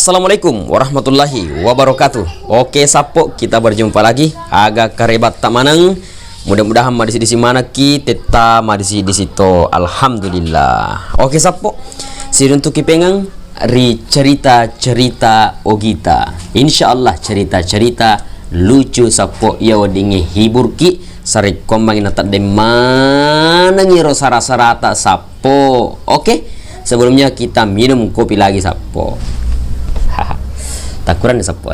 Assalamualaikum warahmatullahi wabarakatuh. Oke sapo, kita berjumpa lagi. Agak karebat tak manang. Mudah-mudahan madisi di mana kita madisi di situ. Alhamdulillah. Oke sapo, siruntuk kipengang ri cerita-cerita ogita. Insyaallah cerita-cerita lucu sapo ya wadingi hibur ki sari kombangin tak de mana ngiro sarata sapo. Oke, sebelumnya kita minum kopi lagi sapo. Takuran nih sapo.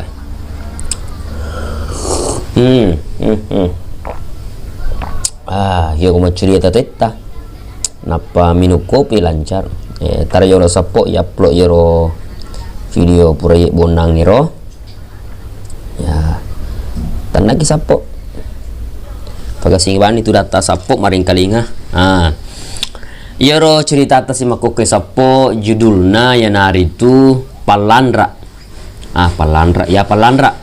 Yo mau cerita teta. Napa minum kopi lancar. Tara yoro sapo ya upload yoro video proyek bonang niro. Ya. Tanagi sapo. Pagasingan itu data sapo maring kalinga. Yoro cerita atas makoke sapo judulna ya nari itu Palandra. Palandra.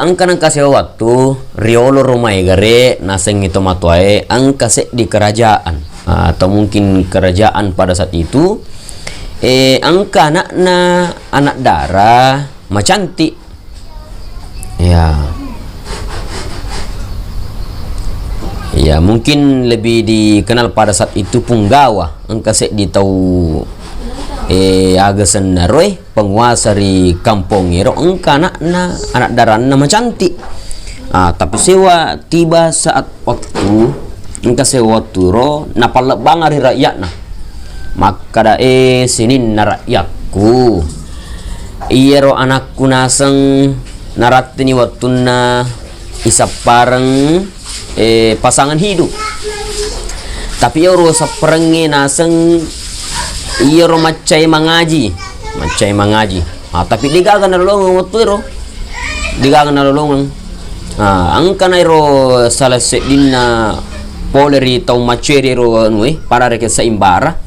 Angka kasih waktu riolo rumai gare naseng itu matuae angka di kerajaan atau mungkin kerajaan pada saat itu angka anak darah macantik ya mungkin lebih dikenal pada saat itu Punggawa angka di tahu agasan naroy penguasa di kampung iro engka anak darah nama cantik tapi sewa tiba saat waktu engka sewa turo napalak bangar rakyat maka da sinin na rakyatku iro anakku naseng naratini waktu na isa parang pasangan hidup tapi iro sa perenge naseng iya ro macai mangaji tapi digagan na lolong waktu ro digagan na lolong angka na ro salah sedin na poleri tau maceri ro para reke sa imbara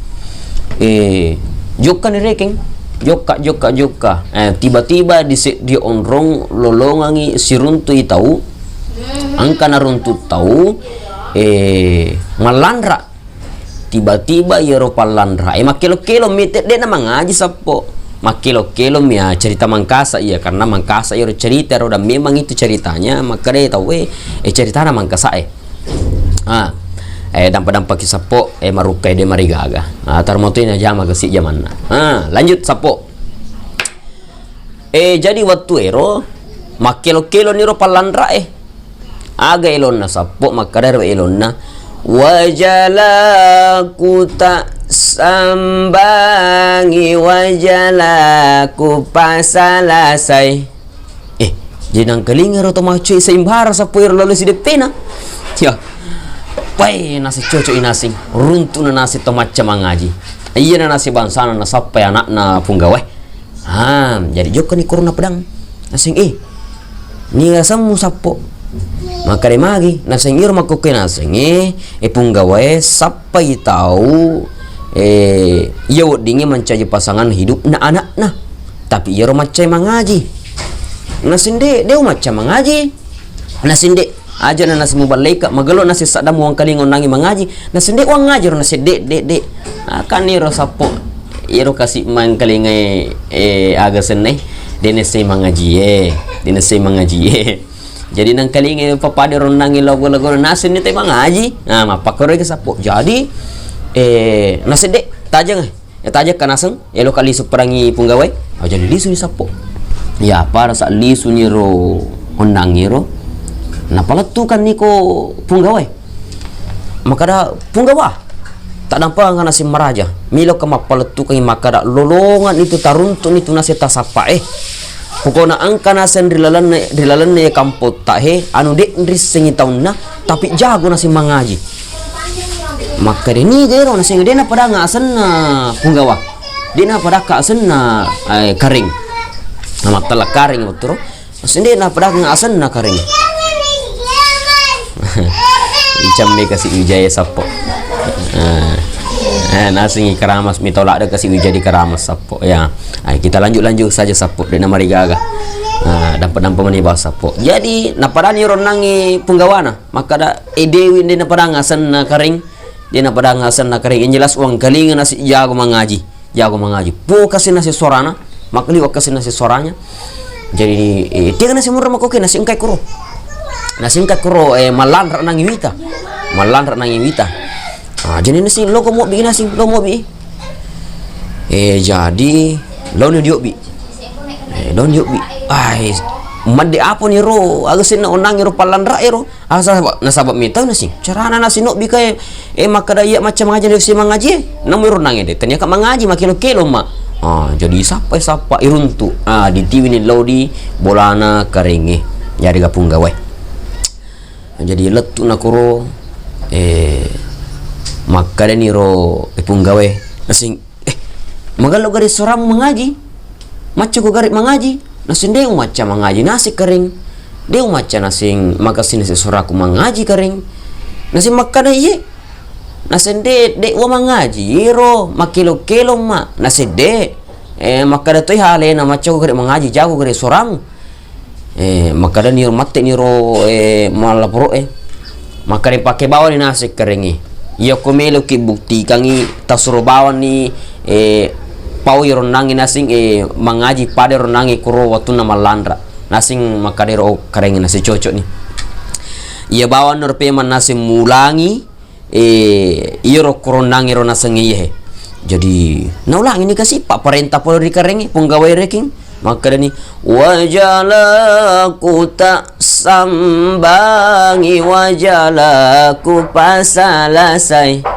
joka ni rekeng joka tiba-tiba di onrong lolongangi siruntu itau angka na runtu tau malandra tiba-tiba yoro Palandra makilo-kilo mite de na mangaji sapo makilo-kilo ya cerita Mangkasa iya karena Mangkasa yoro cerita dan memang itu ceritanya maka de tahu cerita na Mangkasa dampak sapo marukai de marigaga tarmoto ina jama kasi zaman lanjut sapo jadi waktu ero makilo-kilo niro Palandra aga elon na sapo makadaro elon na wajalaku tak sambangi wajalaku pasalasai jinang kalinga ro tomacho sa imbara sa puir lolo si depena ya pai nasi coco inasing runtu na nasi tomacha mangaji iya na nasi bansana na sapay anak na Punggawa jadi joko ni corona pedang nasing ni samu sapo maka magi naseng iro makuke naseng Punggawa sampai tahu iya dingi mencari pasangan hidup na anak tapi iro macam mangaji nasinde dia macam mangaji nasinde aja na nasi mubalika magalo nasi sadam uang kalingon nangi mangaji nasinde uang ngajar nasi dek kan iro sapo iro kasih mang kalingai agasen dinesi mangaji jadi nang kalingi papade ron nangi logo-logo nasin ni temang ngaji mapakore ke sapo jadi nasede tajang tajak kanaseng elo kali superangi Punggawa jadi lisu ni sapo ya para sa lisu ni ro ondangi ro napalatukan niko Punggawa makada Punggawa tak nampak ngana si maraja milo ka mapalatukan makada lolongan itu taruntun itu naseta sapa pokoknya angka nasen rilalan ya kampot tahe anu dek nris sengi tahun tapi jago nasi mangaji maka ini gero nasi ngede na pada ngasen na Punggawa dia na pada kasen na karing nama telak karing betul nasi dia na pada ngasen na karing icam me kasih wijaya sapo nasi keramas mitolak ada kasih wijaya di keramas sapo ya kita lanjut saja sapo dengan marigaga dampak menibah sapo jadi napadani ron nangi Punggawana maka da dewi dia napada ngasan na karing dia napada ngasan na karing yang jelas uang kalingan nasi jago mangaji po kasi nasi sorana makli wakasi nasi soranya. Jadi dia nasi murah makoke nasi engkai kuro. Nasi engkai kuro malan rak nangi wita. Malan rak nangi wita. Jadi nasi lo ko mo bi nasi lo mo bi. Jadi lo ni diok bi. Lo ni diok bi. Mandi apa ni ro agasin na unang ro palan ra ro asa nasabab mita nasi carana nasi no bi kay makada iya macam ngaji si mangaji namu ro nange de tanya ka mangaji makilo kilo ma jadi sapa iruntu di TV ni lodi bolana karenge jadi gapung gawe jadi letu na kuro makada ni ro ipung gawe nasi magalo gari soram mangaji macu ko gari mangaji nasi deu macam mengaji nasi kering deu macam nasi makasin nasi suraku mengaji kering nasi makan iye nasi de wa mengaji ro makilo ma nasi de makada toy hale na macam ko mengaji jago kare soram makada ni mate ni ro malapro makada pakai bawa ni nasi kering iya ko melo ki bukti kangi tasuro bawa ni pau iron nangi nasing mangaji pada ron nangi kuro waktu nama landra nasing makadero karengi nasi cocok ni ia bawa norpe man nasi mulangi iro kuro nangi ron nasing iye jadi naulang ini kasih pak perintah polo di karengi penggawai reking maka ni wajalaku tak sambangi wajalaku pasalasai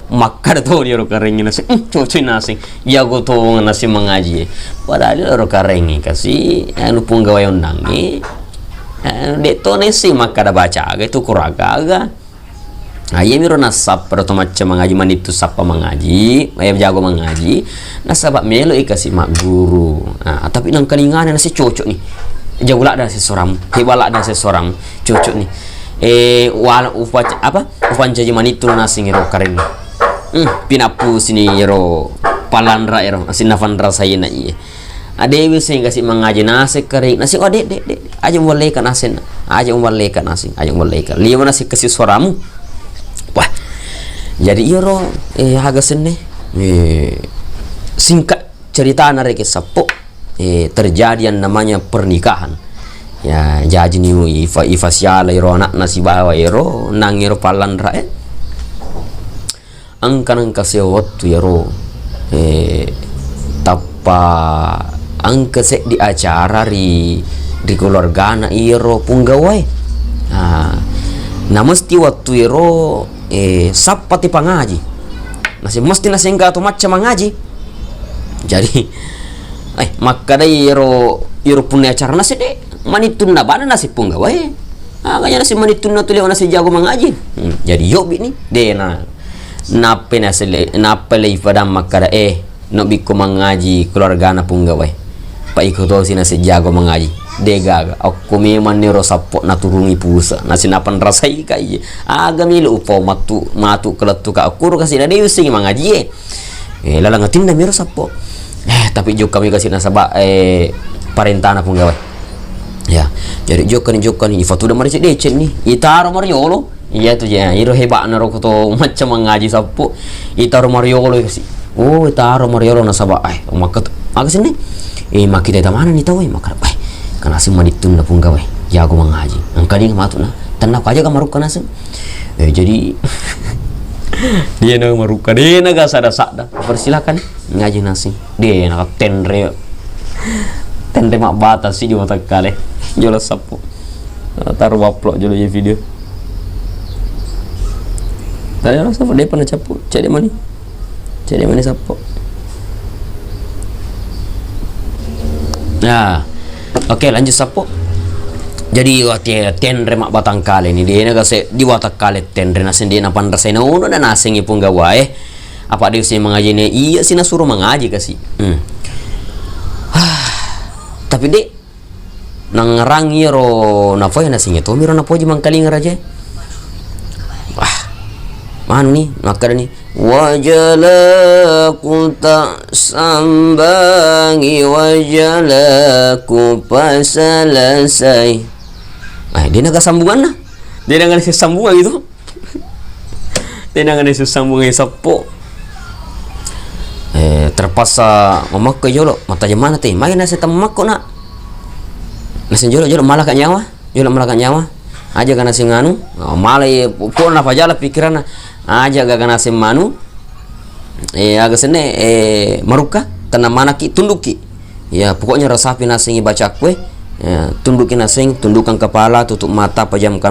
maka tuh dia karengi nasi cuci nasi jago tuh nasi mengaji padahal dia karengi kasih anu punggawai undangi deto nasi maka ada baca agak itu kuraga iya miro nasab pada macam mengaji manitu sapa mengaji ayam jago mengaji nasabak melo kasih mak guru tapi nang kalingan nasi cocok nih jago lah nasi seorang hebalak nasi seorang cocok nih wala upan jaji manitu nasi ngiro karengi pinapu sini ro palandra ro asin nafandra saya na iya ade wis kasih mengaji nasi kering nasi dek aja boleh kan asin aja boleh kan nasi aja boleh kan liya nasi kasih suaramu wah jadi iya ro haga sene singkat cerita nareke sapo terjadi yang namanya pernikahan ya jadi ni ifa siala ro anak nasi bawa ro nangiro palandra angkan kasih waktu ya ro tapa angka sek di acara di keluarga na iro punggawai mesti waktu iro sapati pangaji nasi mesti nasi enggak atau macam mengaji jadi maka dai iro punya acara nasi de manitun na bana nasi punggawai kayaknya nasi manitun na tuliw nasi jago mengaji jadi yobi ni dena nape le pada makara no biko mengaji keluarga na punggawai pa ikuto sina si jago mengaji dega aku memang nero sapok naturungi pusa nasi napan rasai kai aga milu upo matu kelatu ka aku kasih ada using mengaji lalang ngatin na miro sapok tapi jok kami kasih nasaba parentana punggawai ya jadi jokan ifatu da mari decen ni itaro mariolo iya tuh ya iro hebat naro kuto macam mengaji sapu itaro mariolo kasih itaro mariolo nasaba maka sini maki teta mana nih tahu maka kan asim manitun na punggawai jago mengaji angkali matu na tanah aja kamaruk kan asim jadi dia na maruka dia na gasada sada persilakan ngaji nasi dia na tenre mak batas sih di otak kale jolo sapu taruh upload jolo ya video tadi orang sapu dia pernah capu cari mana sapu oke lanjut sapu jadi waktu tenre mak batang kale ini dia nagase di watak kale tenre nasen dia napan rasai na uno dan naseng ipung gawa apa dia sih mengaji nih iya sih nasuruh mengaji kasih tapi dek nang rangi ro nafoy nasing itu miro napoji mangkaling raja mana nih maka nih wajalaku tak sambangi wajalaku pasalasai dia naga sambungan lah dia naga sambungan gitu dia naga sambungan sapo terpaksa memakai jolo mata jemana teh main nasi tamakko nak nasi jolo malah kan nyawa aja kana sing anu malah pun apa jala pikiran aja gak kana sing manu agak sene maruka tanah mana ki tunduki ya pokoknya resapi nasing baca kue ya, tundukin nasing tundukkan kepala tutup mata pejamkan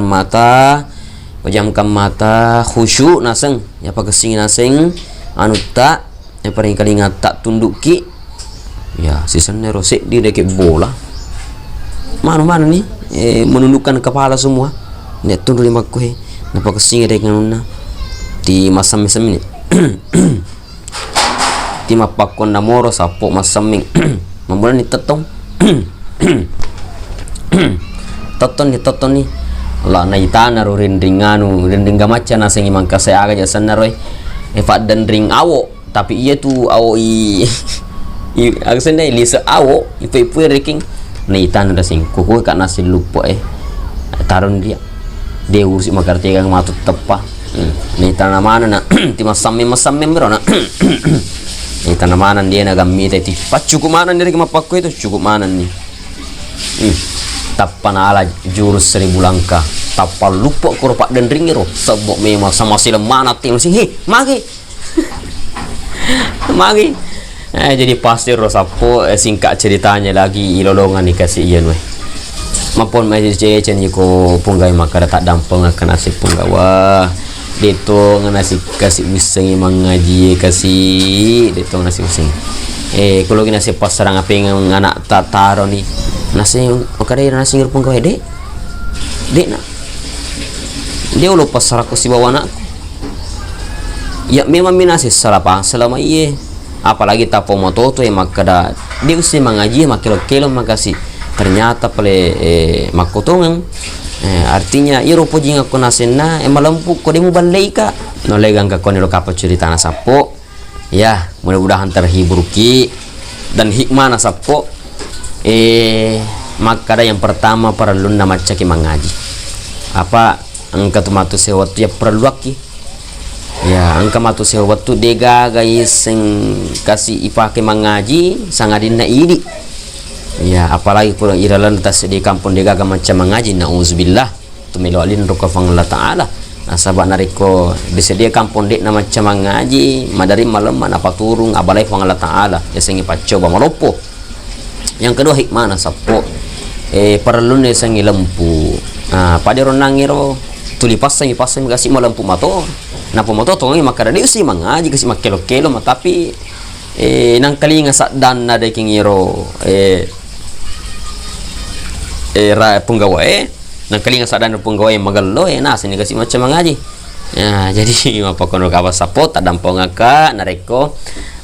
mata khusyuk naseng ya pakai sing nasing anu tak yang paling kali tak tunduki ya sisanya rosek di deket bola mana nih menundukkan kepala semua nek tunduk lima kue napa kesing dengan di masam-masam ini di mapakon namoro sapo masaming mamulan ni tetong toton ni la naitana ro rindring gamacha na sing imang kasaya aga jasan naroy fa dan ring awo tapi iya tu awo i agsen dai lisa awo ipu reking naitana da sing kuku ka nasi lupo taron dia urus makarti kang matut tepa naitana mana na ti masamme bro na naitana mana dia na gamita ti cukup mana dia mapakko itu cukup mana nih tapan ala jurus 1000 langkah tapal lupa kurupak dan ringiro sebok memang sama sila mana tim sing magi jadi pasti rosapo singkat ceritanya lagi ilolongan dikasih ian weh maupun majlis cecen ko punggai makara tak dampang akan asik punggawa deto nganasi kasih bising mengaji kasih deto nasi bising kalau kita nasi pasarang apa yang anak tataro nih nasi makanya nasi ngirpung kau dek nak dia udah pasar aku si bawa anakku ya memang minasi salah apa selama iya apalagi tapo moto tu makada dia usia mengaji makilo makasih ternyata pale makotongan artinya iya rupo jing aku nasena malampu kau demu balika nolegang ka koni lo kapo cerita nasapo ya mudah-mudahan terhibur ki dan hikmah nasapo maka yang pertama perlu nama caki mengaji apa angka tu matu sewatu ya perlu aki ya angka matu sewatu dega guys sing kasih ipake mengaji sangadina ini ya apalagi pulang iralan tas di kampung dega macam mengaji nauzubillah tumilo alin rukafang Allah taala nasabak nariko disedia kampung dek nama macam mengaji madari malam apa turung abalai fang Allah taala ya sing pacoba malopo yang kedua hikmah nasapo perlu nih sangi lempu pada ronang ngiro tuli pasang kasih mau lampu mato napa moto tongi makara dia sih mengaji kasih makelo tapi nang kali ngasak dan ada kingiro ra punggawa nang kali ngasak dan punggawa magalo nah sini kasih macam mengaji ya jadi apa kono kawas sapo tak dampong aka nareko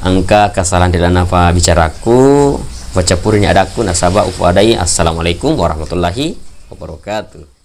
angka kesalahan dalam apa bicaraku baca purnya adaku nasabah ufu adai assalamualaikum warahmatullahi wabarakatuh.